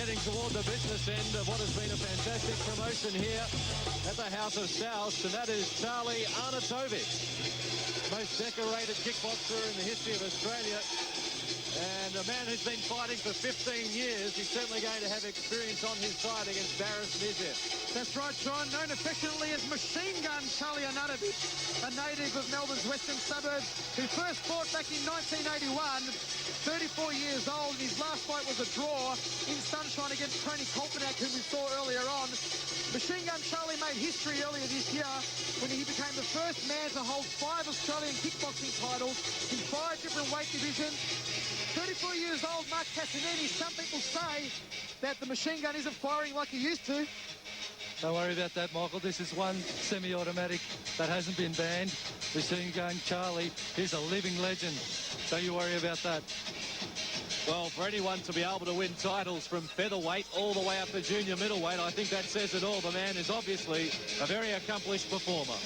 getting toward the business end of what has been a fantastic promotion here at the House of South, and that is Charlie Arnautovic, most decorated kickboxer in the history of Australia. And a man who's been fighting for 15 years, he's certainly going to have experience on his side against Baris Nezif. That's right, John. Known affectionately as Machine Gun Charlie Arnautovic, a native of Melbourne's western suburbs, who first fought back in 1981, 34 years old. His last fight was a draw in Sunshine against Tony Kolpanak, whom we saw earlier on. Machine Gun Charlie made history earlier this year when he became the first man to hold 5 Australian kickboxing titles in 5 different weight divisions. 34 years old, Mark Casanini. Some people say that the machine gun isn't firing like he used to. Don't worry about that, Michael. This is one semi-automatic that hasn't been banned. Machine Gun Charlie is a living legend. Don't you worry about that. Well, for anyone to be able to win titles from featherweight all the way up to junior middleweight, I think that says it all. The man is obviously a very accomplished performer.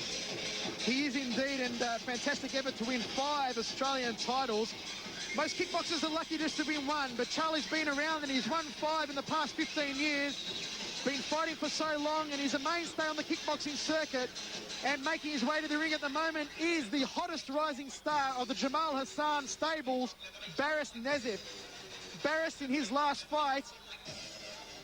He is indeed, and fantastic effort to win 5 Australian titles. Most kickboxers are lucky just to win 1, but Charlie's been around and he's won 5 in the past 15 years. Been fighting for so long, and he's a mainstay on the kickboxing circuit. And making his way to the ring at the moment is the hottest rising star of the Jamal Hassan stables, Baris Nezif. Baris, in his last fight,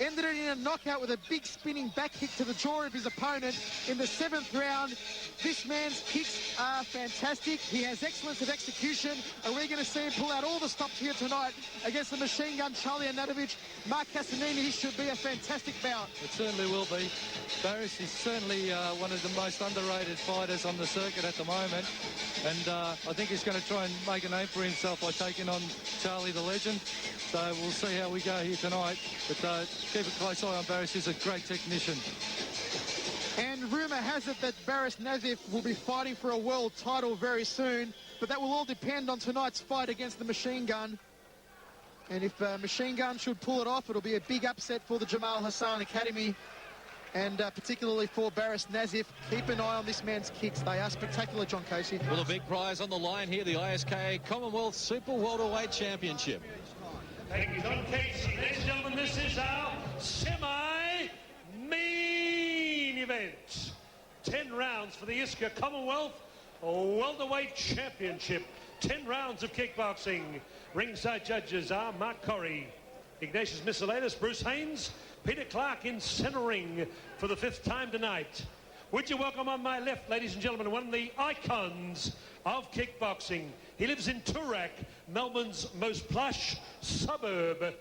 ended it in a knockout with a big spinning back kick to the jaw of his opponent in the 7th round. This man's kicks are fantastic. He has excellence of execution, and we're going to see him pull out all the stops here tonight against the machine gun Charlie Arnautovic. Mark Casanini, should be a fantastic bout. It certainly will be. Baris is certainly one of the most underrated fighters on the circuit at the moment, and I think he's going to try and make a name for himself by taking on Charlie the Legend. So we'll see how we go here tonight, but keep a close eye on Baris. He's a great technician. And rumour has it that Baris Nezif will be fighting for a world title very soon, but that will all depend on tonight's fight against the machine gun. And if machine gun should pull it off, it'll be a big upset for the Jamal Hassan Academy, and particularly for Baris Nezif. Keep an eye on this man's kicks. They are spectacular, John Casey. Well, a big prize on the line here, the ISK Commonwealth Super Welterweight Championship. Thank you, John Casey. Ladies and gentlemen, this is our semi-main event. 10 rounds for the ISK Commonwealth Welterweight Championship. 10 rounds of kickboxing. Ringside judges are Mark Corrie, Ignatius Miscellatus, Bruce Haynes, Peter Clark in centering for the 5th time tonight. Would you welcome on my left, ladies and gentlemen, one of the icons of kickboxing. He lives in Toorak, Melbourne's most plush suburb,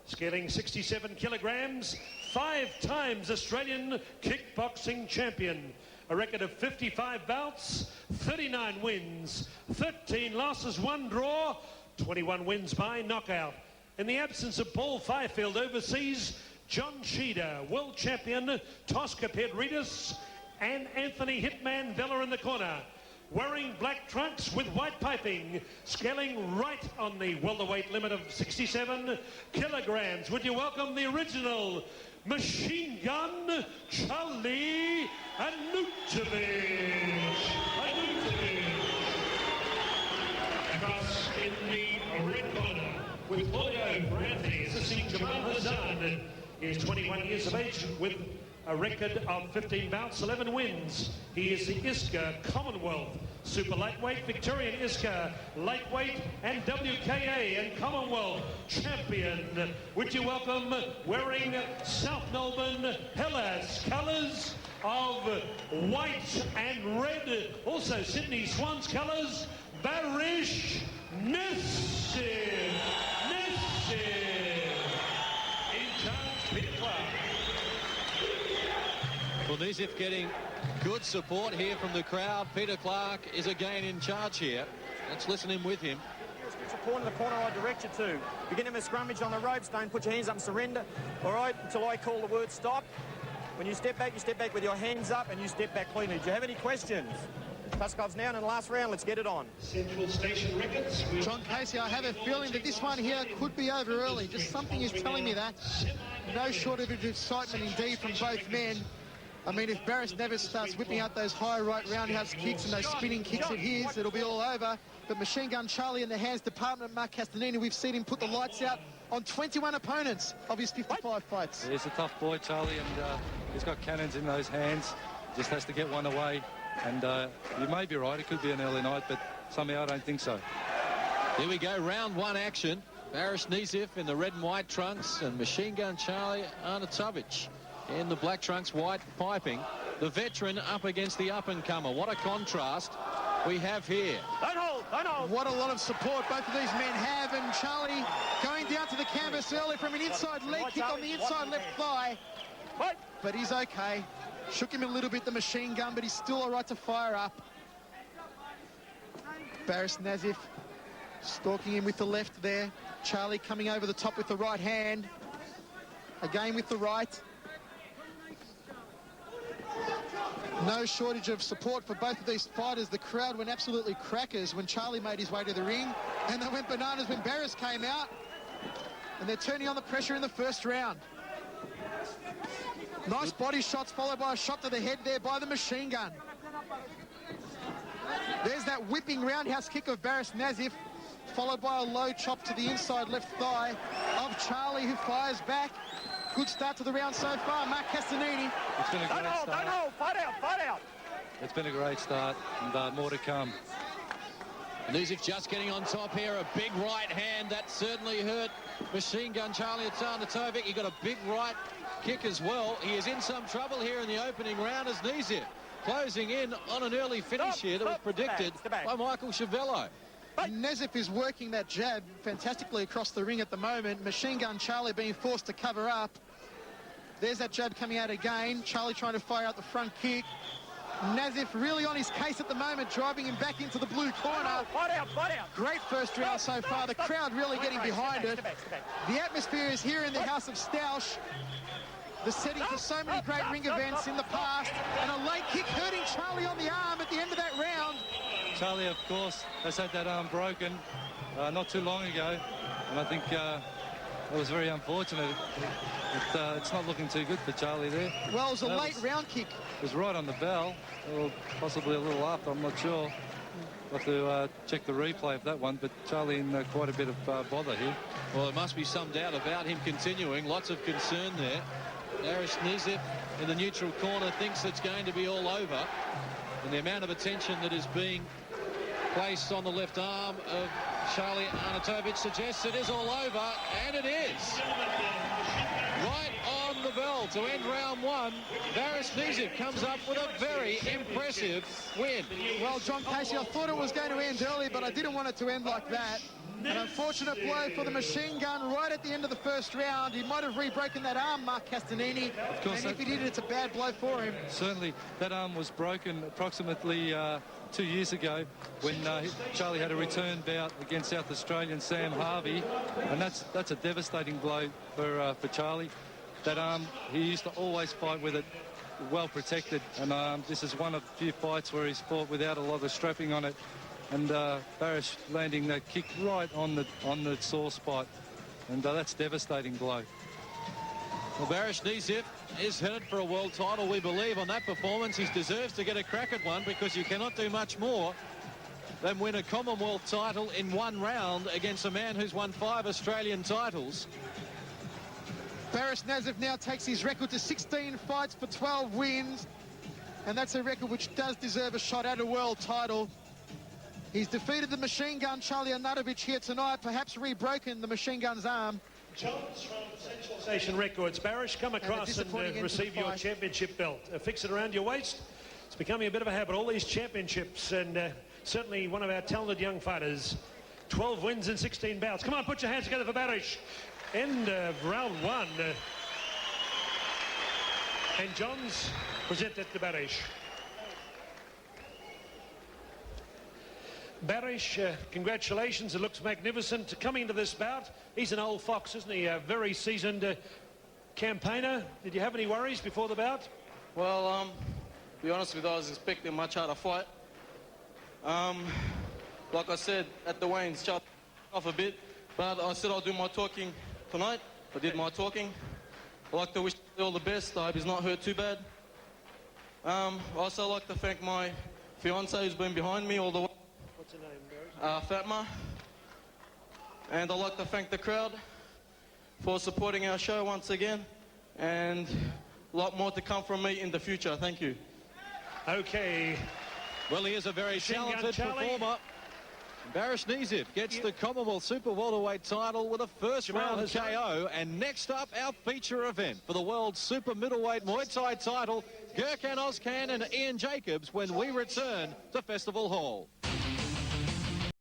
scaling 67 kilograms, 5 times Australian kickboxing champion. A record of 55 bouts, 39 wins, 13 losses, 1 draw, 21 wins by knockout. In the absence of Paul Fifield overseas, John Sheeder, world champion, Tosca Pedridis, and Anthony Hitman Vella in the corner. Wearing black trunks with white piping, scaling right on the welterweight limit of 67 kilograms. Would you welcome the original machine gun, Charlie Arnautovic. Across in the red corner, with audio for Anthony, assisting Jamal Hassan. He is 21 years of age with a record of 15 bouts, 11 wins. He is the ISKA Commonwealth Super Lightweight, Victorian ISKA Lightweight, and WKA and Commonwealth Champion. Would you welcome, wearing South Melbourne Hellas colours of white and red, also Sydney Swans colours, Baris Nezif. Well, Nezif getting good support here from the crowd. Peter Clark is again in charge here. Let's listen in with him. Support in the corner I direct you to. Begin a scrummage on the ropes. Don't put your hands up and surrender. All right, until I call the word stop. When you step back with your hands up and you step back cleanly. Do you have any questions? Tuskov's now in the last round. Let's get it on. Central Station Records. John Casey, I have a feeling that this one here could be over early. Just something is telling me that. No shortage of excitement indeed from both men. I mean, if Baris Nezif starts whipping out those high right roundhouse kicks and those spinning kicks of his, it'll be all over. But Machine Gun Charlie in the hands department, Mark Castanini, we've seen him put the lights out on 21 opponents of his 55 fights. He's a tough boy, Charlie, and he's got cannons in those hands. Just has to get one away. And you may be right, it could be an early night, but somehow I don't think so. Here we go, round one action. Baris Nezif in the red and white trunks and Machine Gun Charlie Arnautovic in the black trunks, white piping. The veteran up against the up-and-comer. What a contrast we have here. Don't hold, don't hold. What a lot of support both of these men have, and Charlie going down to the canvas early from an inside leg kick on the inside left thigh. But he's okay. Shook him a little bit, the machine gun, but he's still all right to fire up. Baris Nezif stalking him with the left there. Charlie coming over the top with the right hand. Again with the right. No shortage of support for both of these fighters. The crowd went absolutely crackers when Charlie made his way to the ring, and they went bananas when Baris came out, and they're turning on the pressure in the first round. Nice body shots followed by a shot to the head there by the machine gun. There's that whipping roundhouse kick of Baris Nezif, followed by a low chop to the inside left thigh of Charlie, who fires back. Good start to the round so far. Mark Castanini. It's been a great start. Don't hold, fight out, fight out. It's been a great start, and more to come. Nezif just getting on top here. A big right hand. That certainly hurt Machine Gun Charlie Arnautovic. He got a big right kick as well. He is in some trouble here in the opening round as Nezif closing in on an early finish here that was predicted by Michael Chiavello. Nezif is working that jab fantastically across the ring at the moment. Machine Gun Charlie being forced to cover up. There's that jab coming out again. Charlie trying to fire out the front kick. Nezif really on his case at the moment, driving him back into the blue corner. Fight out, fight out. Great first round so far. The crowd really getting behind it. The atmosphere is here in the House of Stausch. The setting for so many great ring events in the past. And a late kick hurting Charlie on the arm at the end of that round. Charlie, of course, has had that arm broken not too long ago, and I think it was very unfortunate. It's not looking too good for Charlie there. Well, it was a late round kick. It was right on the bell, or possibly a little after, I'm not sure. I'll have to check the replay of that one, but Charlie in quite a bit of bother here. Well, there must be some doubt about him continuing. Lots of concern there. Baris Nezif in the neutral corner thinks it's going to be all over. And the amount of attention that is being placed on the left arm of Charlie Arnautovic suggests it is all over, and it is. Right on the bell to end round one. Baris Nezif comes up with a very impressive win. Well, John Casey, I thought it was going to end early, but I didn't want it to end like that. An unfortunate blow for the machine gun right at the end of the first round. He might have re-broken that arm, Mark Castanini. Of course, and if he did, it's a bad blow for him. Certainly, that arm was broken approximately 2 years ago when Charlie had a return bout against South Australian Sam Harvey, and that's a devastating blow for Charlie. That arm, he used to always fight with it well protected, and this is one of the few fights where he's fought without a lot of strapping on it. And Baris landing that kick right on the sore spot, and that's a devastating blow. Well, Baris Nezif is headed for a world title, we believe, on that performance. He deserves to get a crack at one, because you cannot do much more than win a Commonwealth title in one round against a man who's won 5 Australian titles. Baris Nezif now takes his record to 16 fights for 12 wins, and that's a record which does deserve a shot at a world title. He's defeated the machine gun Charlie Arnautovic here tonight, perhaps re-broken the machine gun's arm. Jones from Central Station Records. Baris, come across and receive your championship belt. Fix it around your waist. It's becoming a bit of a habit, all these championships, and certainly one of our talented young fighters. 12 wins and 16 bouts. Come on, put your hands together for Baris. End of round one. And Johns present it to Baris. Baris, congratulations. It looks magnificent. Coming into this bout, he's an old fox, isn't he? A very seasoned campaigner. Did you have any worries before the bout? Well, to be honest with you, I was expecting a much harder fight. Like I said, at the weigh-ins, shut off a bit, but I said I'll do my talking tonight. I did my talking. I'd like to wish you all the best. I hope he's not hurt too bad. I also like to thank my fiancée who's been behind me all the way. What's her name, Baris? Fatma. And I'd like to thank the crowd. for supporting our show once again, and a lot more to come from me in the future. Thank you. Okay. Well, he is a very Machine Gun talented Charlie. performer. Baris Nezif gets the Commonwealth Super Welterweight title with a first-round KO. And next up, our feature event for the World Super Middleweight Muay Thai title, Gurkhan Ozcan and Ian Jacobs, when we return to Festival Hall.